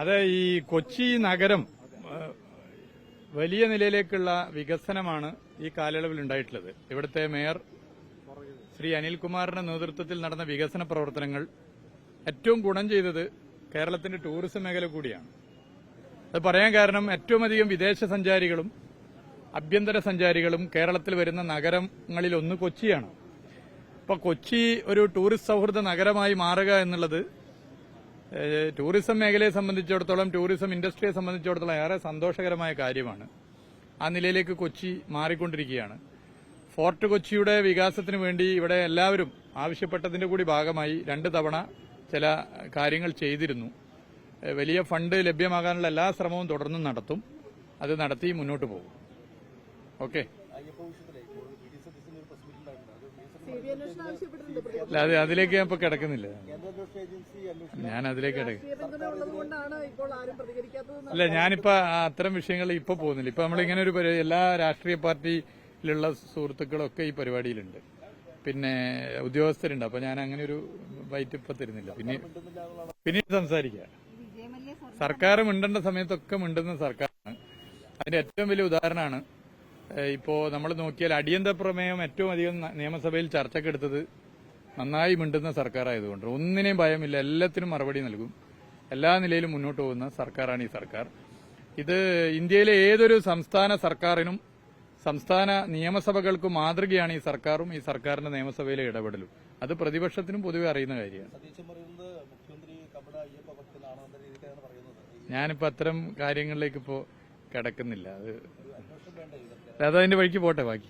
അതെ, ഈ കൊച്ചി നഗരം വലിയ നിലയിലേക്കുള്ള വികസനമാണ് ഈ കാലയളവിൽ ഉണ്ടായിട്ടുള്ളത്. ഇവിടുത്തെ മേയർ ശ്രീ അനിൽകുമാറിന്റെ നേതൃത്വത്തിൽ നടന്ന വികസന പ്രവർത്തനങ്ങൾ ഏറ്റവും ഗുണം ചെയ്തത് കേരളത്തിന്റെ ടൂറിസം മേഖല കൂടിയാണ്. അത് പറയാൻ കാരണം ഏറ്റവും അധികം വിദേശ സഞ്ചാരികളും ആഭ്യന്തര സഞ്ചാരികളും കേരളത്തിൽ വരുന്ന നഗരങ്ങളിലൊന്ന് കൊച്ചിയാണ്. അപ്പോൾ കൊച്ചി ഒരു ടൂറിസ്റ്റ് സൌഹൃദ നഗരമായി മാറുക എന്നുള്ളത് ടൂറിസം മേഖലയെ സംബന്ധിച്ചിടത്തോളം, ടൂറിസം ഇൻഡസ്ട്രിയെ സംബന്ധിച്ചിടത്തോളം ഏറെ സന്തോഷകരമായ കാര്യമാണ്. ആ നിലയിലേക്ക് കൊച്ചി മാറിക്കൊണ്ടിരിക്കുകയാണ്. ഫോർട്ട് കൊച്ചിയുടെ വികാസത്തിന് വേണ്ടി ഇവിടെ എല്ലാവരും ആവശ്യപ്പെട്ടതിന്റെ കൂടി ഭാഗമായി 2 തവണ ചില കാര്യങ്ങൾ ചെയ്തിരുന്നു. വലിയ ഫണ്ട് ലഭ്യമാകാനുള്ള എല്ലാ ശ്രമവും തുടർന്നും നടത്തും. അത് നടത്തി മുന്നോട്ട് പോകും. ഓക്കെ, അല്ല, അതിലേക്ക് ഞാൻ ഇപ്പൊ കിടക്കുന്നില്ല. ഞാൻ അതിലേക്ക് അല്ല, ഞാനിപ്പോ അത്തരം വിഷയങ്ങൾ ഇപ്പൊ പോകുന്നില്ല. ഇപ്പൊ നമ്മളിങ്ങനെ ഒരു എല്ലാ രാഷ്ട്രീയ പാർട്ടിയിലുള്ള സുഹൃത്തുക്കളൊക്കെ ഈ പരിപാടിയിലുണ്ട്, പിന്നെ ഉദ്യോഗസ്ഥരുണ്ട്. അപ്പൊ ഞാൻ അങ്ങനെ ഒരു ബൈറ്റ് ഇപ്പൊ തരുന്നില്ല. പിന്നെ സംസാരിക്കാം. സർക്കാർ മിണ്ടേണ്ട സമയത്തൊക്കെ മിണ്ടുന്ന സർക്കാരാണ്. അതിന്റെ ഏറ്റവും വലിയ ഉദാഹരണമാണ് ഇപ്പോ നമ്മൾ നോക്കിയാൽ അടിയന്തര പ്രമേയം ഏറ്റവും അധികം നിയമസഭയിൽ ചർച്ചക്കെടുത്തത് നന്നായി മിണ്ടുന്ന സർക്കാരായതുകൊണ്ട് ഒന്നിനെയും ഭയമില്ല, എല്ലാത്തിനും മറുപടി നൽകും, എല്ലാ നിലയിലും മുന്നോട്ട് പോകുന്ന സർക്കാരാണ് ഈ സർക്കാർ. ഇത് ഇന്ത്യയിലെ ഏതൊരു സംസ്ഥാന സർക്കാരിനും സംസ്ഥാന നിയമസഭകൾക്കും മാതൃകയാണ് ഈ സർക്കാരും ഈ സർക്കാരിന്റെ നിയമസഭയിലെ ഇടപെടലും. അത് പ്രതിപക്ഷത്തിനും പൊതുവെ അറിയുന്ന കാര്യമാണ്. ഞാനിപ്പോ അത്തരം കാര്യങ്ങളിലേക്ക് ഇപ്പോ കിടക്കുന്നില്ല. അത് അതതിന്റെ വഴിക്ക് പോട്ടെ ബാക്കി.